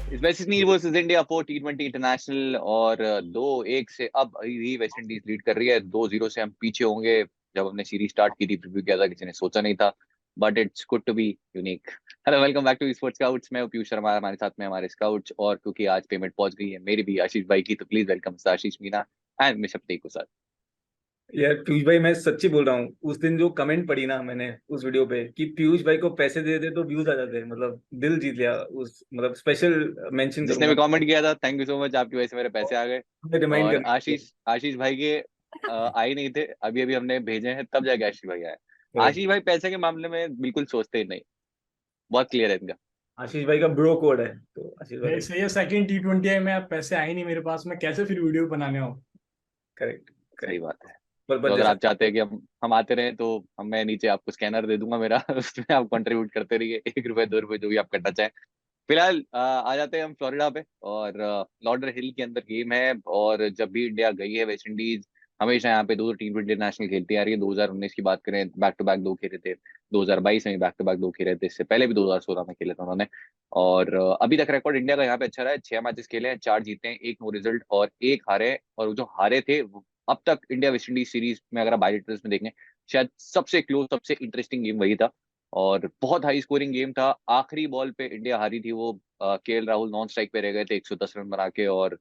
West Indies versus India 4 T20 international, और 2-1 से अब ही वेस्ट इंडीज लीड कर रही है। 2-0 से हम पीछे होंगे। जब हमने सीरीज स्टार्ट की थी, प्रीव्यू किया था, किसी ने सोचा नहीं था, but it's good to be unique. Hello, welcome back to sports scouts. मैं हूं पीयूष शर्मा, हमारे साथ में हमारे स्काउट्स, और क्योंकि आज पेमेंट पहुंच गई है मेरी भी, आशीष भाई की, तो please welcome Ashish Meena and मिशप तेई को साथ। यार पीयूष भाई, मैं सच्ची बोल रहा हूँ। उस दिन जो कमेंट पड़ी ना मैंने उस वीडियो पे कि पीयूष भाई को पैसे दे दे तो व्यूज आ जाते, मतलब दिल जीत लिया। उस मतलब स्पेशल मेंशन जिसने भी करूंगा। कमेंट किया था, थैंक यू सो मच, आपकी वजह से मेरे पैसे आ गए। रिमाइंड और करने के लिए। आशीष आशीष भाई के आए नहीं थे, अभी अभी हमने भेजे हैं, तब जाके आशीष भाई आए। Correct। आशीष भाई पैसे के मामले में बिल्कुल सोचते ही नहीं, बहुत क्लियर है इनका। आशीष भाई का ब्रो कोड है, तो आशीष नहीं भाई। सही है, सेकंड T20 है, मैं अब पैसे आए नहीं मेरे पास, मैं कैसे फिर वीडियो बनाने आऊँ। करेक्ट। सही करेक्ट। बात है। पर तो अगर जैसा आप चाहते हैं कि हम आते रहें, तो मैं नीचे आपको स्कैनर दे दूंगा मेरा उसमें आप कंट्रीब्यूट करते रहिए, 1 रुपए 2 रुपए जो भी आप करना चाहें। फिलहाल आ जाते हैं हम फ्लोरिडा पे, और लॉर्डर हिल के अंदर गेम है। और जब भी इंडिया गई है वेस्ट इंडीज, हमेशा यहाँ पे दो T20 इंटरनेशनल खेलती आ रही है। 2019 की बात करें, बैक टू बैक दो खेले थे। 2022 में बैक टू बैक दो खेले थे, इससे पहले भी 2016 में खेले थे उन्होंने। और अभी तक रिकॉर्ड इंडिया का यहाँ पे अच्छा रहा है। 6 मैचेस खेले हैं, 4 जीते हैं, एक नो रिजल्ट और एक हारे हैं। और वो जो हारे थे अब तक इंडिया वेस्ट इंडीज सीरीज में, अगर आप बायोलिटर्स में देखें, शायद सबसे क्लोज, सबसे इंटरेस्टिंग गेम वही था। और बहुत हाई स्कोरिंग गेम था। आखिरी बॉल पे इंडिया हारी थी, वो केएल राहुल नॉन स्ट्राइक पे रह गए थे 110 रन बना के, और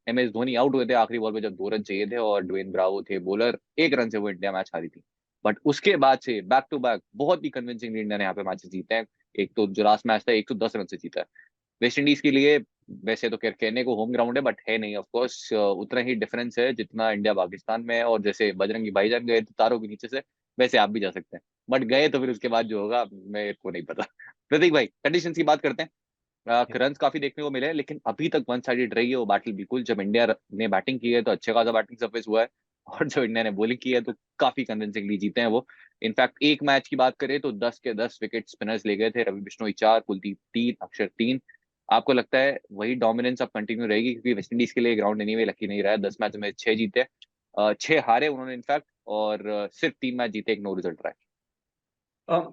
एमएस धोनी आउट हुए थे आखिरी बॉल पे जब 2 रन चाहिए थे, और ड्वेन ब्रावो थे बॉलर, 1 रन से वो इंडिया मैच हारी थी। बट उसके बाद से बैक टू बैक बहुत ही कन्विंसिंग इंडिया ने यहाँ पे मैचेस जीते हैं। एक तो जो लास्ट मैच था 110 रन से जीता है वेस्ट इंडीज के लिए। वैसे तो खैर कहने को होम ग्राउंड है, बट है नहीं, ऑफ कोर्स उतना ही डिफरेंस है जितना इंडिया पाकिस्तान में है। और जैसे बजरंगी भाईजान गए थे तारों के नीचे से, वैसे आप भी जा सकते हैं। बट गए तो फिर उसके बाद जो होगा मेरे को नहीं पता। प्रतीक भाई, कंडीशंस की बात करते हैं। रन काफी देखने को मिले हैं, लेकिन अभी तक वन साइडेड रही है वो बैटल बिल्कुल। जब इंडिया ने बैटिंग की है तो अच्छे खासा बैटिंग सरफेस हुआ है, और जब इंडिया ने बॉलिंग की है तो काफी कन्विंसिंगली जीते हैं वो। इनफैक्ट एक मैच की बात करें तो 10 के 10 विकेट स्पिनर्स ले गए थे। रवि बिश्नोई 4, कुलदीप 3, अक्षर 3। आपको लगता है वही डोमिनेंस अब कंटिन्यू रहेगी, क्योंकि वेस्टइंडीज के लिए ग्राउंड एनीवे लकी नहीं रहा है। 10 मैच में 6 जीते, 6 हारे उन्होंने इनफैक्ट, और सिर्फ 3 मैच जीते, एक नो रिजल्ट रहा है।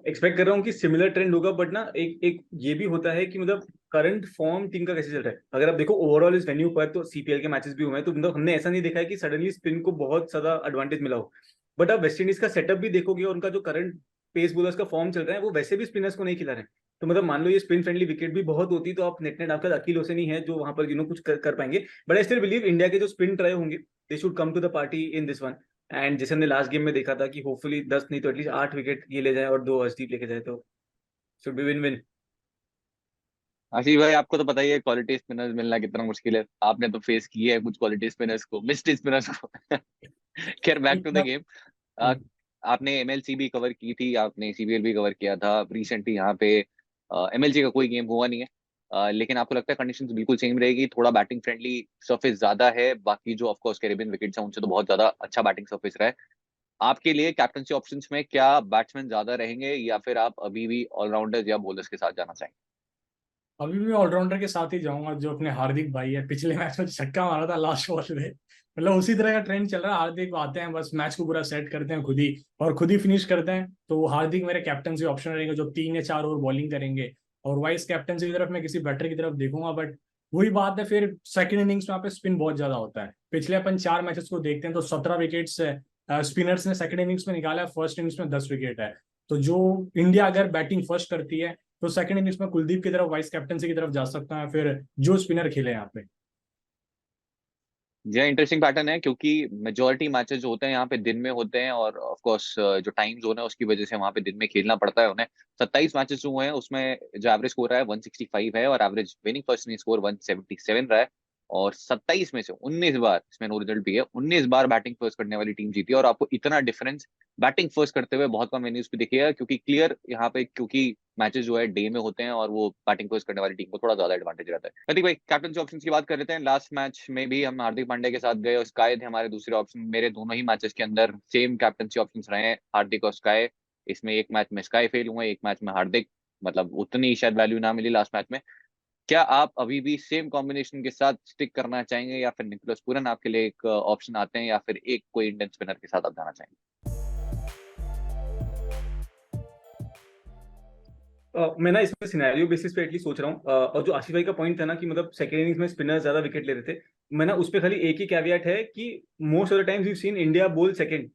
एक्सपेक्ट कर रहा हूँ कि सिमिलर ट्रेंड होगा, बट ना एक एक ये भी होता है कि मतलब करंट फॉर्म टीम का कैसे चल रहा है। अगर आप देखो ओवरऑल इस वेन्यू पर, तो सीपीएल के मैचेस भी हुए हैं, तो मतलब हमने ऐसा नहीं देखा है कि सडनली स्पिन को बहुत ज्यादा एडवांटेज मिला हो। बट आप वेस्ट इंडीज का सेटअप भी देखोगे और उनका जो करंट पेस बॉलर्स का फॉर्म चल रहा है, वो वैसे भी स्पिनर्स को नहीं खिला रहे हैं। तो मतलब मान लो ये स्पिन फ्रेंडली विकेट भी बहुत होती, तो आप नेट नेट आपका अकील होसेन ही है जो वहां पर कुछ कर पाएंगे। But I still believe India के जो स्पिन ट्राई होंगे, they should come to the party in this one. And जैसे हमने लास्ट गेम में देखा था कि होपफुली 10 नहीं तो एटलीस्ट 8 विकेट ये ले जाए और 2 अर्शदीप लेके जाए, तो शुड बी विन विन। आशीष भाई, आपको तो पता ही है क्वालिटी स्पिनर्स मिलना कितना मुश्किल है। आपने तो फेस किया है कुछ क्वालिटी स्पिनर्स को, मिस्ड स्पिनर्स को। खैर, बैक टू द गेम। आपने एमएलसी भी कवर की थी, आपने सीबीएल भी कवर किया था रिसेंटली। यहाँ पे एमएलसी का कोई गेम हुआ नहीं है, लेकिन आपको लगता है कंडीशंस बिल्कुल सेम रहेगी? थोड़ा बैटिंग फ्रेंडली सरफेस ज्यादा है, बाकी जो ऑफ कोर्स कैरेबियन विकेट्स हैं उनसे तो बहुत ज्यादा अच्छा बैटिंग सरफेस रहा है। आपके लिए कैप्टनसी ऑप्शंस में क्या बैट्समैन ज्यादा रहेंगे, या फिर आप अभी भी ऑलराउंडर्स या बॉलर्स के साथ जाना चाहेंगे? अभी भी ऑलराउंडर के साथ ही जाऊंगा, जो अपने हार्दिक भाई है। पिछले मैच में छक्का मारा था लास्ट बॉल में, मतलब उसी तरह का ट्रेंड चल रहा है। हार्दिक आते हैं, बस मैच को पूरा सेट करते हैं खुद ही, और खुद ही फिनिश करते हैं। तो वो हार्दिक मेरे कैप्टनसी ऑप्शन रहेंगे, जो 3 या 4 ओवर बॉलिंग करेंगे। और वाइस कैप्टनसी की तरफ मैं किसी बैटर की तरफ देखूंगा। बट वही बात है, फिर सेकंड इनिंग्स में यहाँ पे स्पिन बहुत ज्यादा होता है। पिछले अपन 4 मैचेस को देखते हैं तो 17 विकेट्स स्पिनर्स ने सेकंड इनिंग्स में निकाला है, फर्स्ट इनिंग्स में 10 विकेट है। तो जो इंडिया अगर बैटिंग फर्स्ट करती है, तो सेकंड इनिंग्स में कुलदीप की तरफ वाइस कैप्टनसी की तरफ जा सकता है, फिर जो स्पिनर खेले यहाँ पे। यह इंटरेस्टिंग पैटर्न है, क्योंकि मेजोरिटी मैचेस जो होते हैं यहाँ पे दिन में होते हैं, और ऑफ कोर्स जो टाइम जोन है उसकी वजह से वहाँ पे दिन में खेलना पड़ता है उन्हें। 27 मैचेस जो हुए हैं उसमें जो एवरेज स्कोर रहा है 165 है, और average winning first inning score 177 रहा है। और 27 में से 19 बार, इसमें नो रिजल्ट भी है, 19 बार बैटिंग फर्स्ट करने वाली टीम जीती है। और आपको इतना डिफरेंस बैटिंग फर्स्ट करते हुए बहुत कम वेन्यूज पे दिखेगा, क्योंकि क्लियर यहाँ पे, क्योंकि मैचेस जो है डे में होते हैं, और वो बैटिंग फर्स्ट करने वाली टीम को थोड़ा ज्यादा एडवांटेज रहता है। प्रतीक भाई, कैप्टन ऑप्शंस की बात कर लेते हैं। लास्ट मैच में भी हम हार्दिक पांड्या के साथ गए, और स्काई थे हमारे दूसरे ऑप्शन। मेरे दोनों ही मैचेस के अंदर सेम कैप्टनसी ऑप्शंस रहे हैं, हार्दिक और स्काई। इसमें एक मैच में स्काई फेल हुए, एक मैच में हार्दिक। मतलब उतनी शायद वैल्यू ना मिली लास्ट मैच में। क्या आप अभी भी सेम कॉम्बिनेशन के साथ स्टिक करना चाहेंगे, या फिर निकोलस पूरन आपके लिए एक ऑप्शन आते हैं, या फिर एक कोई इंडियन स्पिनर के साथ आप जाना चाहेंगे? मैं ना इसमें सिनेरियो बेसिस पे एटलीस्ट सोच रहा हूँ, और जो आशीष भाई का पॉइंट था ना कि मतलब सेकेंड इनिंग्स में स्पिनर ज्यादा विकेट ले रहे थे, मैं ना उस पे खाली एक ही कैविएट है कि most of the times you seen India बोल सेकंड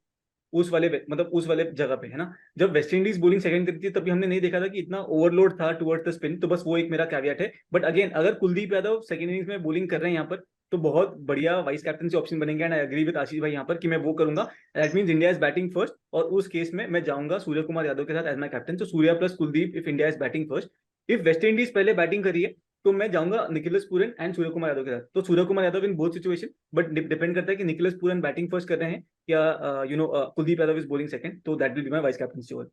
मतलब उस वाले जगह पे, है ना। जब वेस्ट इंडीज बोलिंग सेकंड करती है तभी हमने नहीं देखा था कि इतना ओवरलोड था टुवर्ड्स द स्पिन, तो बस वो एक मेरा कैविएट है। बट अगेन अगर कुलदीप यादव सेकंड इनिंग्स में बोलिंग कर रहे हैं यहाँ पर, तो बहुत बढ़िया वाइस कैप्टन से ऑप्शन बनेंगे, एंड आई एग्री विद आशीष भाई यहाँ पर कि मैं वो करूंगा। That means India is batting first, और उस केस में मैं जाऊंगा सूर्य कुमार यादव के साथ एज माय कैप्टन। तो Surya plus Kuldeep if India is batting first. If West Indies पहले बैटिंग करी है तो मैं जाऊंगा Nicholas Pooran and Surya Kumar Yadav के साथ। तो Surya Kumar Yadav in both situation, but depend करता है कि निखिलस पूरन बैटिंग फर्स्ट कर रहे हैं या Kuldeep Yadav is bowling second, तो that will be my vice captain choice.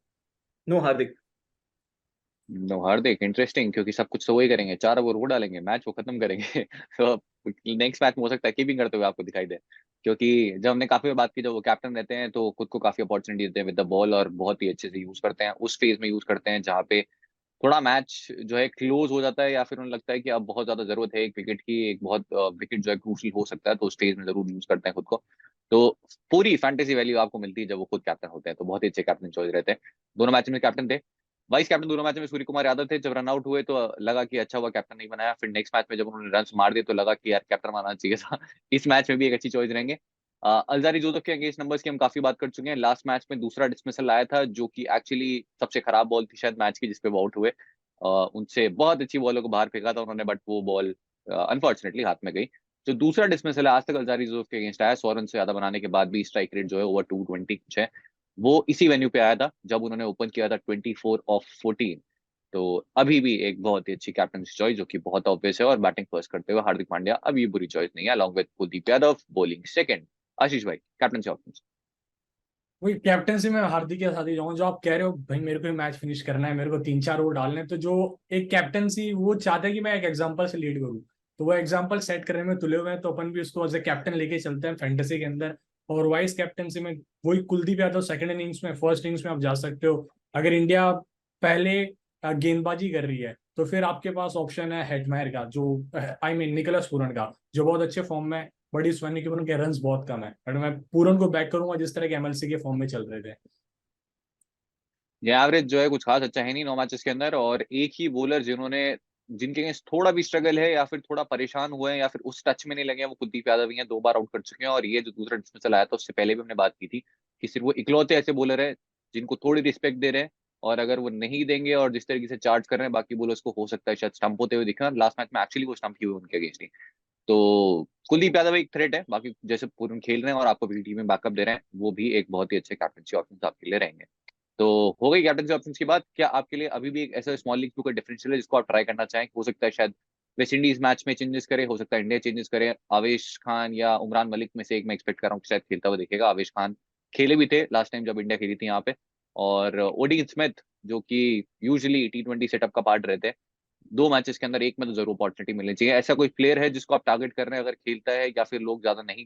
No Hardik. No Hardik interesting, क्योंकि सब कुछ तो वही करेंगे, 4 ओवर वो डालेंगे, मैच वो खत्म करेंगे। तो नेक्स्ट मैच में हो सकता है कीपिंग करते हुए आपको दिखाई दे, क्योंकि जब हमने काफी बात की, जब वो कैप्टन रहते हैं तो खुद को काफी अपॉर्चुनिटी देते हैं विद द बॉल, और बहुत ही अच्छे से यूज करते हैं, उस फेज में यूज करते हैं जहाँ पे थोड़ा मैच जो है क्लोज हो जाता है, या फिर उन्हें लगता है कि अब बहुत ज्यादा जरूरत है एक विकेट की, एक बहुत विकेट जो है क्रूशियल हो सकता है, तो उस स्टेज में जरूर यूज करते हैं खुद को। तो पूरी फैंटेसी वैल्यू आपको मिलती है जब वो खुद कैप्टन होते हैं, तो बहुत ही अच्छे कैप्टन चॉइस रहते हैं। दोनों मैच में कैप्टन थे, वाइस कैप्टन दोनों मैच में सूर्य कुमार यादव थे। जब रन आउट हुए तो लगा कि अच्छा हुआ कैप्टन नहीं बनाया, फिर नेक्स्ट मैच में जब उन्होंने रन मार दिए तो लगा कि यार कैप्टन बनाना चाहिए था। इस मैच में भी एक अच्छी चॉइस रहेंगे। अल्जारी जोसेफ के अगेंस्ट नंबर्स की हम काफी बात कर चुके हैं। लास्ट मैच में दूसरा डिसमिसल आया था, जो कि एक्चुअली सबसे खराब बॉल थी शायद मैच की, जिसपे वो आउट हुए। उनसे बहुत अच्छी बॉलों को बाहर फेंका था उन्होंने, बट वो बॉल अनफॉर्चुनेटली हाथ में गई। जो दूसरा डिसमिसल है आज तक अल्जारी जोसेफ के अगेंस्ट आया, 100 रन से ज्यादा बनाने के बाद भी स्ट्राइक रेट जो है ओवर 220 कुछ है, वो इसी वेन्यू पे आया था जब उन्होंने ओपन किया था 24 ऑफ 14। तो अभी भी एक बहुत ही अच्छी कैप्टन चॉइस, जो कि बहुत ऑब्वियस है, और बैटिंग फर्स्ट करते हुए हार्दिक पांड्या अभी बुरी चॉइस नहीं है, along with Kuldeep Yadav bowling second. Ashish भाई कैप्टन से ऑप्शन। वही कैप्टनसी में हार्दिक के साथ ही जाऊँ। जो आप कह रहे हो भाई, मेरे को मैच फिनिश करना है, मेरे को 3-4 ओवर डालने हैं, तो जो एक कैप्टनसी वो चाहता है कि मैं एक एग्जांपल से लीड करूँ, तो वो एग्जांपल सेट करने में तुले हुए हैं, तो अपन भी उसको एज ए कैप्टन लेके चलते हैं फैंटेसी के अंदर। और वाइस कैप्टनसी में वही कुलदीप यादव सेकंड इनिंग्स में, फर्स्ट इनिंग्स में आप जा सकते हो। अगर इंडिया पहले गेंदबाजी कर रही है तो फिर आपके पास ऑप्शन है हेटमायर का, जो आई मीन निकोलस पूरन का, जो बहुत अच्छे फॉर्म में, बड़ी इस की उनके रन्स बहुत कम है, बट मैं पूरन को बैक करूंगा जिस तरह के एमएलसी के फॉर्म में चल रहे थे। ये एवरेज जो है कुछ खास अच्छा है नहीं 9 मैचेस के अंदर, और एक ही बॉलर जिन्होंने, जिनके अगेंस्ट थोड़ा भी स्ट्रगल है या फिर थोड़ा परेशान हुए हैं या फिर उस टच में नहीं लगे हैं, वो कुलदीप यादव ही हैं। 2 बार आउट कर चुके हैं, और ये जो दूसरा डिसमिसल आया था उससे पहले भी हमने बात की थी कि सिर्फ वो इकलौते ऐसे बॉलर है जिनको थोड़ी रिस्पेक्ट दे रहे हैं, और अगर वो नहीं देंगे और जिस तरीके से चार्ज कर रहे हैं बाकी बॉलर्स को, हो सकता है शायद स्टंप होते हुए दिखे। लास्ट मैच में एक्चुअली वो स्टंप किए हुए उनके अगेंस्ट ही। तो कुलदीप यादव एक थ्रेट है, बाकी जैसे पूर्ण खेल रहे हैं और आपको भी टीम में बैकअप दे रहे हैं, वो भी एक बहुत ही अच्छे कैप्टनसी ऑप्शन आपके लिए रहेंगे। तो हो गई कैप्टनसी ऑप्शंस की बात। क्या आपके लिए अभी भी एक ऐसा स्मॉल लीग का डिफरेंशियल है जिसको आप ट्राई करना चाहें? हो सकता है शायद वेस्ट इंडीज मैच में चेंजेस करे, हो सकता है इंडिया चेंजेस करे। आवेश खान या उमरान मलिक में से एक मैं एक्सपेक्ट कर रहा हूँ कि शायद खेलता हुआ दिखेगा। आवेश खान खेले भी थे लास्ट टाइम जब इंडिया खेली थी यहाँ पे, और ओडी स्मिथ जो कि यूजुअली T20 सेटअप का पार्ट रहते हैं, 2 मैचेस के अंदर एक में तो जरूर अपॉर्चुनिटी मिलनी चाहिए। ऐसा कोई प्लेयर है जिसको आप टारगेट कर रहे हैं अगर खेलता है, या फिर लोग ज्यादा नहीं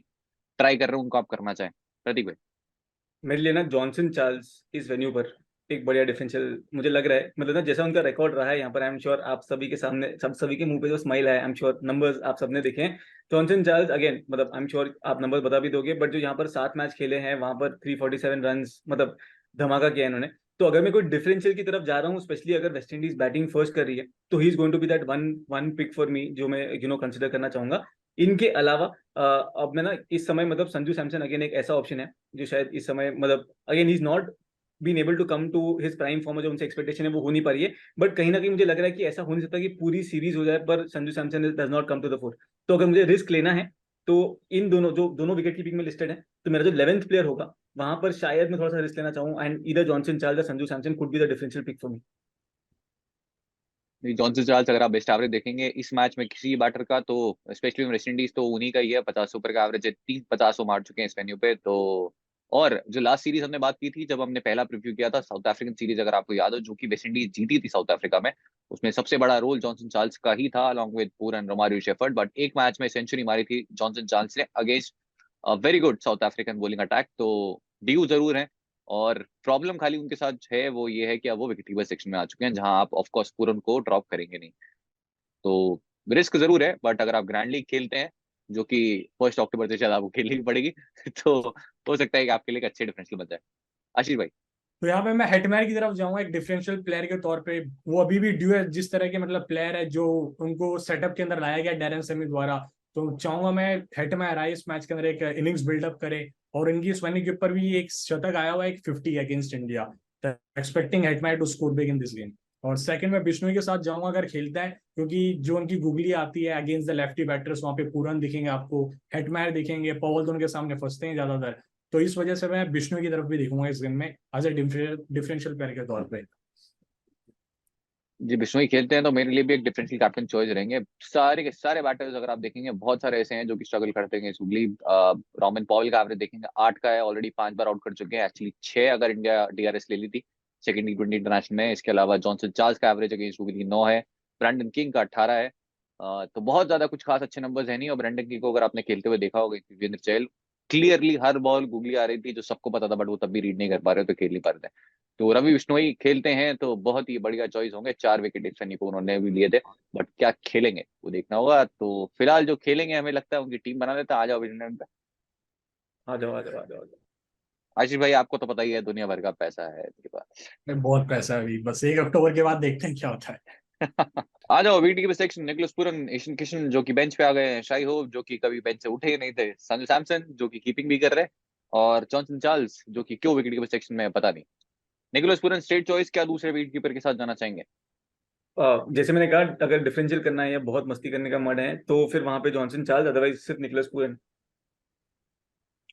ट्राई कर रहे हैं उनको आप करना चाहें? प्रतीक भाई। मेरे लिए ना जॉनसन चार्ल्स इस वेन्यू पर एक बढ़िया डिफरेंशियल मुझे लग रहा है। मतलब ना जैसा उनका रिकॉर्ड रहा है यहाँ पर, आई एम श्योर आप सभी के सामने, सभी के मुंह पे जो स्माइल है, आई एम श्योर नंबर्स आप सबने देखे हैं। जॉनसन चार्ल्स अगेन, मतलब आई एम श्योर आप नंबर बता भी दोगे, बट जो यहाँ पर 7 मैच खेले हैं वहां पर 347 रन, मतलब धमाका किया है इन्होंने। तो अगर मैं कोई डिफरेंशियल की तरफ जा रहा हूँ, स्पेशली अगर वेस्ट इंडीज बैटिंग फर्स्ट कर रही है, तो he is going to be that one one pick for me, जो मैं कंसिडर करना चाहूंगा। इनके अलावा अब मैं ना इस समय, मतलब संजू सैमसन अगेन एक ऐसा ऑप्शन है जो शायद इस समय, मतलब again he is not been able to come to his prime form, जो उनसे एक्सपेक्टेशन है वो हो नहीं पा रही है। बट कहीं ना कहीं मुझे लग रहा है कि ऐसा हो नहीं सकता कि पूरी सीरीज हो जाए पर Sanju Samson does not come to the four. तो अगर मुझे रिस्क लेना है तो इन दोनों, जो दोनों विकेट कीपिंग में लिस्टेड है, तो मेरा जो 11th प्लेयर होगा वहां पर शायद मैं थोड़ा सा रिस्क लेना चाहूँ, एंड इधर जॉनसन चार्ल्स या Sanju Samson could be the differential pick for me. Johnson Charles अगर आप बेस्ट एवरेज देखेंगे इस मैच में किसी बैटर का, तो स्पेशली वेस्ट इंडीज तो उन्हीं का ही है। 50 ऊपर का एवरेज है, 350 वो मार चुके हैं इस वेन्यू पे। तो और जो लास्ट सीरीज हमने बात की थी जब हमने पहला प्रीव्यू किया था, साउथ अफ्रीकन सीरीज अगर आपको याद हो, जो कि वेस्ट इंडीज जीती थी साउथ अफ्रीका में, उसमें सबसे बड़ा रोल जॉनसन चार्ल्स का ही था along with Pooran Romario Shepherd. But एक मैच में सेंचुरी मारी थी जॉनसन चार्ल्स ने against very good South African bowling attack. तो ड्यू जरूर है, और प्रॉब्लम खाली उनके साथ है वो ये है कि अब वो विकेट कीपर सेक्शन में आ चुके हैं, जहां आप ऑफकोर्स पूरन को ड्रॉप करेंगे नहीं। तो रिस्क जरूर है, बट अगर आप ग्रैंड लीग खेलते हैं, जो कि 1 अक्टूबर से शायद आपको खेलनी पड़ेगी, तो हो सकता है कि आपके लिए एक अच्छे डिफरेंशियल बन जाए। आशीष भाई। तो यहाँ पे मैं हेटमैर की तरफ जाऊंगा एक डिफरेंशियल प्लेयर के तौर पे। वो अभी भी ड्यू है जिस तरह के मतलब प्लेयर है जो उनको सेटअप के अंदर लाया गया डैरेन सेमी द्वारा। तो चाहूंगा मैं हेटमैर आए इस मैच के अंदर, एक इनिंग्स बिल्डअप करे। और इनकी स्वनी के ऊपर भी एक शतक आया हुआ है, एक 50 against India. Expecting Hetmyer to score big in this game. और सेकंड में बिश्नोई के साथ जाऊंगा अगर खेलता है, क्योंकि जो उनकी गुगली आती है अगेंस्ट द लेफ्टी बैटर्स, वहां पे पूरन दिखेंगे आपको, हेटमैर दिखेंगे, पॉवल तो उनके सामने फंसते हैं ज्यादातर। तो इस वजह से मैं बिश्नोई की तरफ भी देखूंगा इस गेम में एज ए डिफरेंशियल प्लेयर के तौर पे। जी, बिश्नोई खेलते हैं तो मेरे लिए भी एक डिफरेंशियल कैप्टन चॉइस रहेंगे। सारे के सारे बैटर्स अगर आप देखेंगे बहुत सारे ऐसे हैं जो कि स्ट्रगल करते हैं सुगली। रोमन पॉवल का एवरेज देखेंगे 8 का है, ऑलरेडी 5 बार आउट कर चुके हैं, एक्चुअली 6 अगर इंडिया डीआरएस ले ली थी सेकंड T20 इंटरनेशनल में। इसके अलावा जॉनसन चार्ल्स का एवरेज अगेंस्ट सुगली 9 है, ब्रैंडन किंग का 18 है। तो बहुत ज्यादा कुछ खास अच्छे नंबर्स है नहीं। और ब्रैंडन किंग को अगर आपने खेलते हुए देखा होगा, युजवेंद्र चहल क्लियरली हर बॉल गुगली आ रही थी जो सबको पता था, बट वो तब भी रीड नहीं कर पा रहे, तो खेल नहीं पा रहे थे। तो रवि बिश्नोई खेलते हैं तो बहुत ही बढ़िया चॉइस होंगे। 4 विकेट इस सनी को उन्होंने भी लिए थे, बट क्या खेलेंगे वो देखना होगा। तो फिलहाल जो खेलेंगे हमें लगता है उनकी टीम बना लेता है। आ जाओ विजयनगर पे। आ जाओ आ जाओ आ जाओ आ जाओ। आशीष भाई, आपको तो पता ही है दुनिया भर का पैसा है आपके पास। बहुत पैसा है अभी, बस 1 अक्टूबर के बाद देखते हैं क्या होता है। आ जाओ वीटी के section. Nicholas Pooran, Ishan Kishan जो कि बेंच पे आ गए हैं, शाई होप जो कि कभी बेंच से उठे ही नहीं थे, संजू सैमसन जो कि कीपिंग भी कर रहे हैं, और जॉनसन चार्ल्स जो कि क्यों विकेट कीपर सेक्शन में है पता नहीं। निकोलस पूरन स्ट्रेट चॉइस, क्या दूसरे विकेट कीपर के साथ जाना चाहेंगे? जैसे मैंने कहा, अगर डिफरेंशियल करना है या बहुत मस्ती करने का मन है तो फिर वहां पे जॉनसन चार्ल्स, अदरवाइज सिर्फ निकोलस पूरन।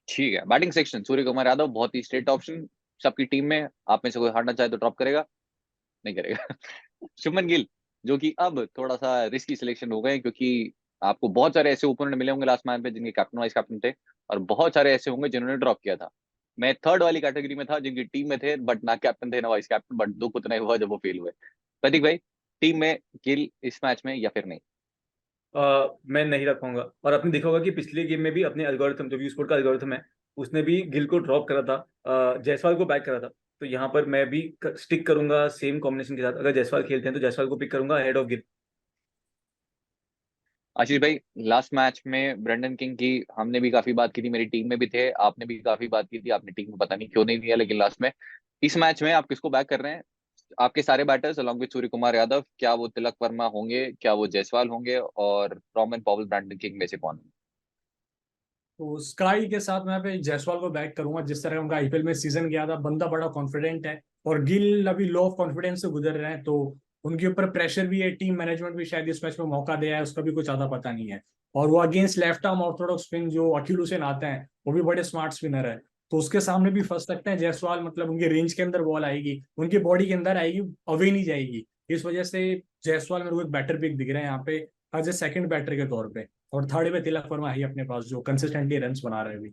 ठीक है, बैटिंग सेक्शन सूर्य कुमार यादव बहुत ही स्ट्रेट ऑप्शन सबकी टीम में। आप में से कोई हारना चाहे तो ड्रॉप करेगा? नहीं करेगा। शुभमन गिल जो कि अब थोड़ा सा रिस्की सिलेक्शन हो गए, क्योंकि आपको बहुत सारे ऐसे ओपोनेंट मिले होंगे लास्ट मैच पे जिनके कैप्टन वाइस कैप्टन थे, और बहुत सारे ऐसे होंगे जिन्होंने ड्रॉप किया था। मैं थर्ड वाली कैटेगरी में था, जिनकी टीम में थे बट ना कैप्टन थे ना वाइस कैप्टन, बट दुख उतना ही हुआ जब वो फेल हुए। प्रतीक भाई, टीम में गिल इस मैच में या फिर नहीं? मैं नहीं रखूंगा। और आपने देखा होगा कि पिछले गेम में भी अपने एल्गोरिथम, जो व्यू स्पोर्ट का एल्गोरिथम है, उसने भी गिल को ड्रॉप करा था, जायसवाल को बैक करा था। तो यहाँ पर मैं भी स्टिक करूंगा सेम कॉम्बिनेशन के साथ। अगर जायसवाल खेलते हैं तो जायसवाल को पिक करूंगा हेड ऑफ गिल। आशीष भाई, लास्ट मैच में ब्रेंडन किंग की हमने भी काफी बात की थी, मेरी टीम में भी थे, आपने भी काफी बात की थी, आपने टीम में पता नहीं क्यों नहीं दिया, लेकिन लास्ट में इस मैच में आप किसको बैक कर रहे हैं? आपके सारे बैटर्स अलॉन्ग विद सूर्य कुमार यादव, क्या वो तिलक वर्मा होंगे, क्या वो जायसवाल होंगे, और रोमन पॉवल ब्रैंडन किंग में से कौन होंगे? तो स्काई के साथ मैं पे जायसवाल को बैक करूंगा। जिस तरह उनका आईपीएल में सीजन गया था, बंदा बड़ा कॉन्फिडेंट है। और गिल अभी लो ऑफ कॉन्फिडेंस से गुजर रहे हैं, तो उनके ऊपर प्रेशर भी है। टीम मैनेजमेंट भी शायद इस मैच में मौका दिया है, उसका भी कुछ ज्यादा पता नहीं है। और वो against left arm Orthodox spin जो अकील हुसैन आते हैं, वो भी बड़े स्मार्ट स्पिनर है। तो उसके सामने भी फंस सकते हैं जायसवाल। मतलब उनके रेंज के अंदर बॉल आएगी, उनकी बॉडी के अंदर आएगी, अवे नहीं जाएगी। इस वजह से जायसवाल मेरे को एक बैटर पिक दिख रहे हैं यहाँ पे एज ए सेकंड बैटर के तौर पे। और थर्ड पे तिलक वर्मा है अपने पास जो कंसिस्टेंटली रन्स बना रहे हैं अभी।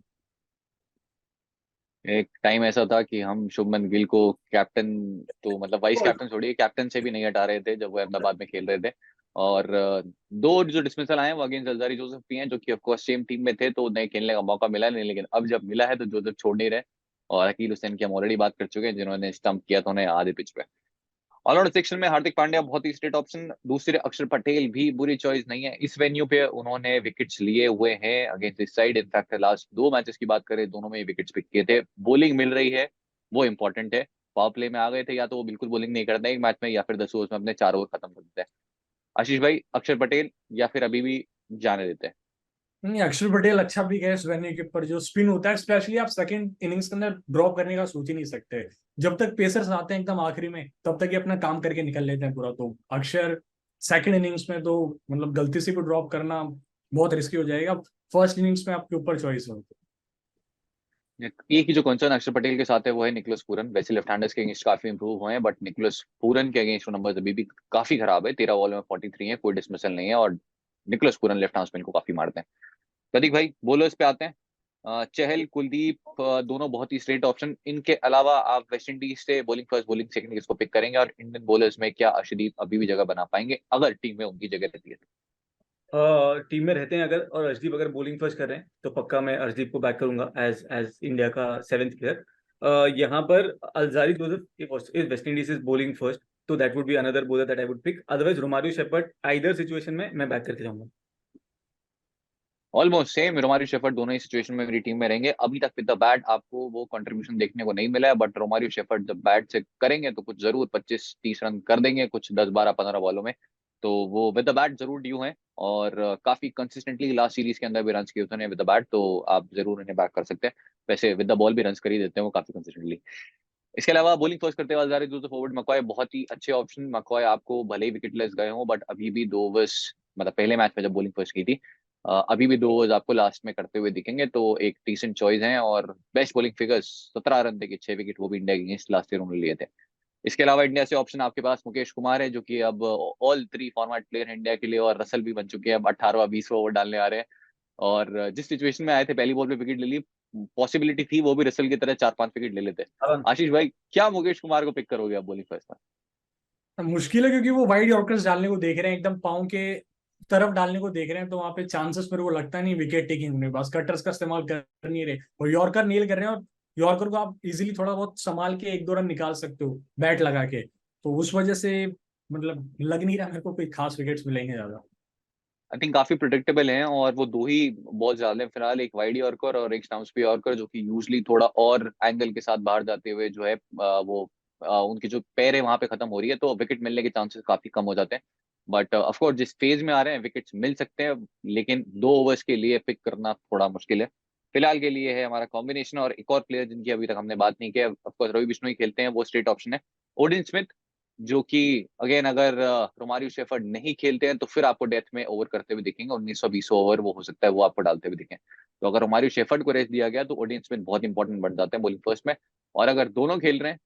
एक टाइम ऐसा था कि हम शुभमन गिल को कैप्टन, तो मतलब वाइस कैप्टन छोड़िए, कैप्टन से भी नहीं हटा रहे थे जब वो अहमदाबाद में खेल रहे थे। और दो जो डिसमिसल आए हैं वो अगेंस्ट अल्जारी जोसेफ भी हैं, जो कि ऑफकोर्स सेम टीम में थे तो उन्हें खेलने का मौका मिला नहीं, लेकिन अब जब मिला है तो जोसेफ छोड़ नहीं रहे। और अकील हुसैन की हम ऑलरेडी बात कर चुके हैं, जिन्होंने स्टंप किया था उन्हें आधे पिच पे। ऑलराउंड सेक्शन में हार्दिक पांड्या बहुत ही स्ट्रेट ऑप्शन। दूसरे अक्षर पटेल भी बुरी चॉइस नहीं है, इस वेन्यू पे उन्होंने विकेट्स लिए हुए हैं against this side. In fact last 2 matches की बात करें, दोनों में विकेट्स पिक किए थे। बॉलिंग मिल रही है, वो इंपॉर्टेंट है। पावर प्ले में आ गए थे, या तो वो बिल्कुल बॉलिंग नहीं करते एक मैच में, या फिर 10 ओवर्स में अपने 4 ओवर खत्म कर देते हैं। आशीष भाई, अक्षर पटेल या फिर अभी भी जाने देते हैं? नहीं, अक्षर पटेल अच्छा भी है इस वेन्यू के ऊपर। जो स्पिन होता है स्पेशली, आप सेकंड इनिंग्स के अंदर ड्रॉप करने का सोच ही नहीं सकते। जब तक पेसर्स आते हैं एकदम आखिरी में, तब तक ये अपना काम करके निकल लेते हैं पूरा। तो अक्षर सेकंड इनिंग्स में तो मतलब गलती से भी ड्रॉप करना बहुत रिस्की हो जाएगा। फर्स्ट इनिंग्स में आपके ऊपर चॉइस हो। एक ही जो कंसर्न अक्षर पटेल के साथ है वो है निकोलस पूरन। वैसे लेफ्ट हैंडर्स के अगेंस्ट काफी इंप्रूव हुए हैं, बट निकोलस पूरन के अगेंस्ट नंबर अभी भी काफी खराब है। 13 बॉल में 43 है, कोई डिसमिसल नहीं है, और Nicholas Pooran left hand spin को काफी मारते हैं। प्रतीक भाई, बोलर्स पे आते हैं। चहल, कुलदीप, दोनों बहुत ही स्ट्रेट ऑप्शन। इनके अलावा आप वेस्ट इंडीज से बॉलिंग फर्स्ट बॉलिंग सेकंड किसको पिक करेंगे, और इंडियन बॉलर्स में क्या अर्शदीप अभी भी जगह बना पाएंगे अगर टीम में उनकी जगह रहती है तो? टीम में रहते हैं अगर, और अर्शदीप अगर बॉलिंग फर्स्ट कर रहे हैं तो पक्का मैं अर्शदीप को बैक करूंगा एज एज इंडिया का 7th प्लेयर। यहाँ पर Alzarri Joseph if West Indies is bowling first, तो that would be another bowler that I would pick. Otherwise Romario Shepherd, either situation में मैं बैक करके जाऊंगा। ऑलमोस्ट सेम, रोमारियो शेफर्ड दोनों ही situation में मेरी टीम में रहेंगे। अभी तक विद द बैट आपको वो कंट्रीब्यूशन देखने को नहीं मिला है, बट रोमारियो शेफर्ड जब बैट से करेंगे तो कुछ जरूर 25-30 रन कर देंगे कुछ 10-12-15 बॉलों में। तो वो विद द बैट जरूर ड्यू हैं, और काफी कंसिस्टेंटली लास्ट सीरीज के अंदर भी रन किए उन्होंने विद द बैट, तो आप जरूर इन्हें बैक कर सकते हैं। वैसे विद द बॉल भी रन कर ही देते हैं वो काफी कंसिस्टेंटली। इसके अलावा बॉलिंग फर्स्ट करते हुए अल्जारी जो फॉरवर्ड मकवाय बहुत ही अच्छे ऑप्शन। मकवाय आपको भले ही विकेटलेस गए हों, बट अभी भी 2 ओवर्स, मतलब पहले मैच में जब बॉलिंग फर्स्ट की थी, अभी भी 2 ओवर्स आपको लास्ट में करते हुए दिखेंगे, तो एक डिसेंट चॉइस है। और बेस्ट बॉलिंग फिगर्स 17 रन थे कि 6 विकेट, वो भी इंडिया के अगेंस्ट लास्ट ईयर उन्होंने लिए थे। इसके अलावा इंडिया से ऑप्शन आपके पास मुकेश कुमार है, जो कि अब ऑल 3 फॉर्मेट प्लेयर है इंडिया के लिए, और रसल भी बन चुके हैं, अब 18वां 20वां ओवर डालने आ रहे हैं। और जिस सिचुएशन में आए थे पहली बॉल पे विकेट ले ली, पॉसिबिलिटी थी वो भी रसल की तरह 4-5 विकेट ले लेते। आशीष भाई, क्या मुकेश कुमार को पिक करोगे आप बॉलिंग फर्स्ट में? मुश्किल है क्योंकि वो वाइड यॉर्कर्स डालने को देख रहे हैं, एकदम पाँव के तरफ डालने को देख रहे हैं, तो वहां पे चांसेस मेरे को लगता नहीं विकेट टेकिंग होने, बस कटर्स का इस्तेमाल कर नहीं रहे और यॉर्कर नील कर रहे हैं। और यॉर्कर को आप इजीली थोड़ा बहुत संभाल के 1-2 रन निकाल सकते हो बैट लगा के, तो उस वजह से मतलब लग नहीं रहा मेरे को कोई खास विकेट्स मिलेंगे ज्यादा। आई थिंक काफी प्रिडिक्टेबल हैं, और वो 2 ही बॉल डाले हैं फिलहाल, एक वाइड यॉर्कर और एक स्टंप स्पी यॉर्कर, जो कि यूजली थोड़ा और एंगल के साथ बाहर जाते हुए जो है उनकी जो पैर है वहां पे खत्म हो रही है, तो विकेट मिलने के चांसेस काफी कम हो जाते हैं। बट ऑफ कोर्स जिस फेज में आ रहे हैं विकेट्स मिल सकते हैं, लेकिन 2 ओवर्स के लिए पिक करना थोड़ा मुश्किल है। फिलहाल के लिए है हमारा कॉम्बिनेशन, और एक और प्लेयर जिनकी अभी तक हमने बात नहीं किया, ऑफकोर्स रवि बिश्नोई खेलते हैं, वो स्ट्रेट ऑप्शन है। ओडिन स्मिथ, जो कि अगेन अगर रोमारियो शेफर्ड नहीं खेलते हैं तो फिर आपको डेथ में ओवर करते हुए दिखेंगे, 1920 ओवर वो हो सकता है वो आपको डालते हुए दिखें। तो अगर रोमारियो शेफर्ड को रेस्ट दिया गया तो ओडिन स्मिथ बहुत इंपॉर्टेंट बन जाते हैं बॉलिंग फर्स्ट में। और अगर दोनों खेल रहे हैं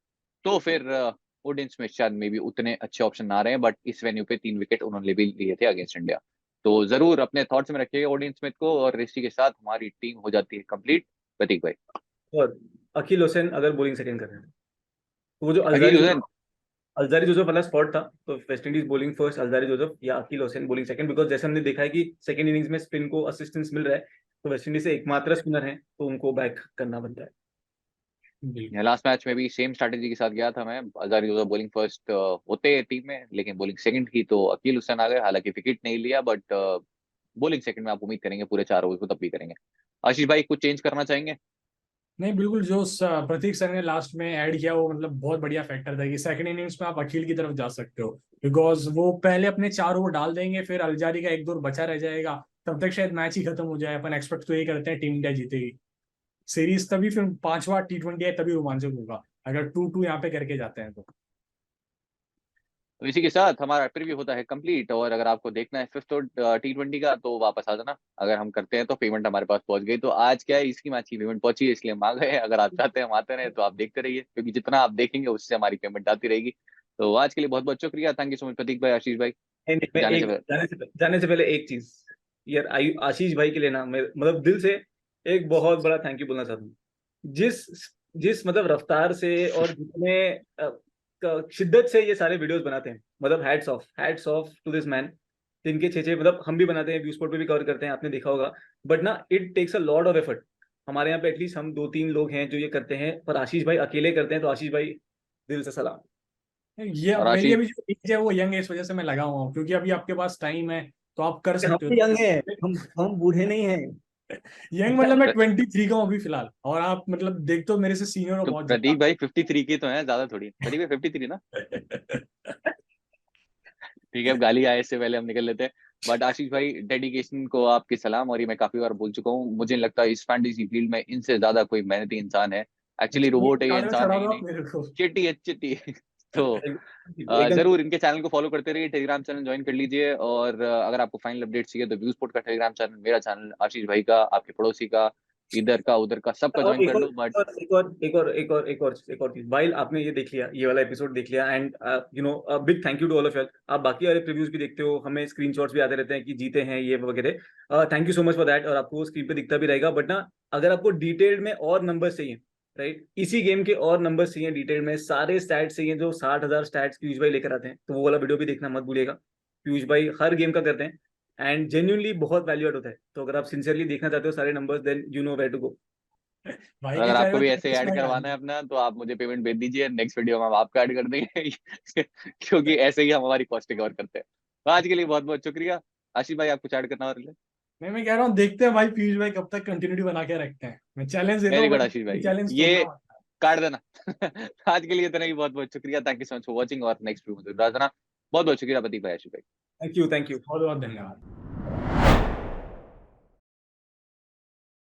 तो फिर ओडिन स्मिथ शायद मे भी उतने अच्छे ऑप्शन ना रहे हैं, बट इस वेन्यू पे 3 विकेट उन्होंने भी लिए थे अगेंस्ट इंडिया। तो जरूर अपने थॉट्स में रखिएगा ओडिन स्मिथ को, और इसी के साथ हमारी टीम हो जाती है कंप्लीट। प्रतीक भाई। और अकील हुसैन अगर बॉलिंग सेकंड कर रहे हैं तो वो जो अकील हुसैन। अल्जारी जोसेफ वाला स्पॉट था, तो West Indies bowling first Alzarri Joseph या Akeal Hosein bowling second, because जैसे हमने देखा है कि सेकंड इनिंग्स में स्पिन को असिस्टेंस मिल रहा है, तो वेस्ट इंडीज से एकमात्र स्पिनर है तो उनको बैक करना बनता है। बिल्कुल। लास्ट मैच में भी सेम स्ट्रैटेजी के साथ गया था मैं, अजारी बॉलिंग फर्स्ट होते टीम में, लेकिन बॉलिंग सेकंड की तो अकील हुसैन आ गए, हालांकि विकेट नहीं लिया, बट बॉलिंग सेकंड में आप उम्मीद करेंगे पूरे 4 ओवर को तब भी करेंगे। आशीष भाई, कुछ चेंज करना चाहेंगे? नहीं बिल्कुल, जो प्रतीक सर ने लास्ट में ऐड किया वो मतलब बहुत बढ़िया फैक्टर था कि सेकंड इनिंग्स में आप अकील की तरफ जा सकते हो, बिकॉज वो पहले अपने 4 ओवर डाल देंगे, फिर अलजारी का 1-2 बचा रह जाएगा, तब तक शायद मैच ही खत्म हो जाए। अपन एक्सपेक्ट तो यही करते हैं टीम इंडिया जीतेगी सीरीज, तभी फिर 5वां T20 है तभी रोमांचक होगा, अगर 2-2 यहाँ पे करके जाते हैं तो। तो इसी के साथ हमारा प्रीव्यू होता है कंप्लीट, और अगर आपको देखना है फिफ्थ T20 का तो वापस आ जाना। अगर हम करते हैं तो पेमेंट हमारे पास पहुंच गई, तो आज क्या है, इसकी मैच की पेमेंट पहुंची है इसलिए हम आ गए हैं। अगर आप चाहते हैं हम आते रहे तो आप देखते रहिए, क्योंकि जितना आप देखेंगे उससे हमारी पेमेंट आती रहेगी। तो आज के लिए बहुत बहुत शुक्रिया, थैंक यू सो मच प्रतीक भाई, आशीष भाई। नहीं, नहीं, मैं जाने से एक पहले जाने से पहले एक चीज यार, आशीष भाई के लिए ना मैं मतलब दिल से एक बहुत बड़ा थैंक यू बोलना चाहता हूँ। जिस जिस मतलब रफ्तार से और जितने शिद्दत से ये सारे वीडियोस बनाते हैं, मतलब hats off to this man. 3 के 6 मतलब हम भी बनाते हैं, व्यू स्पॉट पे भी कवर करते हैं, आपने देखा होगा। बट ना it takes a lot of effort. हमारे यहाँ पे एटलीस्ट हम 2-3 लोग हैं जो ये करते हैं, पर आशीष भाई अकेले करते हैं, तो आशीष भाई दिल से सलाम। ये और मेरी आशीष। अभी जो एज है वो यंग है, इस वजह से मैं लगा हुआ हूँ, क्योंकि अभी आपके पास टाइम है तो आप कर हम सकते हो। भी यंग हैं, हम बूढ़े नहीं हैं। यंग मतलब मैं 23 का हूँ अभी फिलहाल, और आप मतलब देखते हो मेरे से सीनियर हो तो बहुत प्रतीक ज्यादा। भाई 53 की तो है, ज्यादा थोड़ी। प्रतीक भाई 53 ना? ठीक है, अब गाली आए इससे पहले हम निकल लेते हैं। बट आशीष भाई, डेडिकेशन को आपकी सलाम, और ये मैं काफी बार बोल चुका हूँ, मुझे नहीं लगता इस फैंटेसी फील्ड में इनसे ज्यादा कोई मेहनती इंसान है। एक्चुअली अच्छा, ये रोबोट है ये, गालियां इंसान चढ़ा है ही दो आप नहीं। मेरे को। चिट्टी है, चिट्टी है। तो एकदम। जरूर इनके चैनल को फॉलो करते रहिए, टेलीग्राम चैनल ज्वाइन कर लीजिए, और अगर आपको फाइनल अपडेट चाहिए तो व्यू स्पोर्ट का टेलीग्राम चैनल, मेरा चैनल, आशीष भाई का, आपके पड़ोसी का, इधर का उधर का, सबका और ज्वाइन कर लो। बट एक और चीज, वाइल आपने ये देख लिया, ये वाला एपिसोड देख लिया, and big thank you to all of you. आप बाकी वाले प्रीव्यूज भी देखते हो, हमें स्क्रीनशॉट्स भी आते रहते हैं कि जीते हैं ये वगैरह, thank you so much for that, और आपको स्क्रीन पे दिखता भी रहेगा। बट ना अगर आपको डिटेल्ड में और नंबर चाहिए, राइट, इसी गेम के और नंबर चाहिए डिटेल में, सारे स्टैट्स चाहिए जो 60,000 स्टैट्स पीयूष भाई लेकर आते हैं, तो वो वाला वीडियो भी देखना मत भूलिएगा। पीयूष भाई हर गेम का करते हैं, एंड जेन्युइनली बहुत वैल्यू एड होता है, तो अगर आप सिंसियरली देखना चाहते हो सारे numbers, then you know where to go. भाई और के अगर चेहरे आपको पे भी ऐसे तैतीस ऐड मिनट आ करवाना है गई। अपना, तो आप मुझे पेमेंट भेज दीजिए, नेक्स्ट वीडियो में हम आपका ऐड कर देंगे। क्योंकि ऐसे ही हम हमारी कॉस्ट कवर करते हैं। तो आज के लिए बहुत बहुत शुक्रिया। आशीष भाई, आप कुछ ऐड करना और? नहीं, मैं कह रहा हूँ देखते हैं भाई पीयूष भाई कब तक कंटिन्यूटी बना के रखते हैं। मैं चैलेंज देता वेरी हूँ गुड भाई, आशीष भाई, चैलेंज ये तोड़ना। काट देना। आज के लिए इतना ही, बहुत बहुत शुक्रिया, thank you so much for watching, और नेक्स्ट वीडियो में बहुत बहुत शुक्रिया प्रतीक भाई, आशीष भाई। Thank you, thank you. बहुत बहुत धन्यवाद।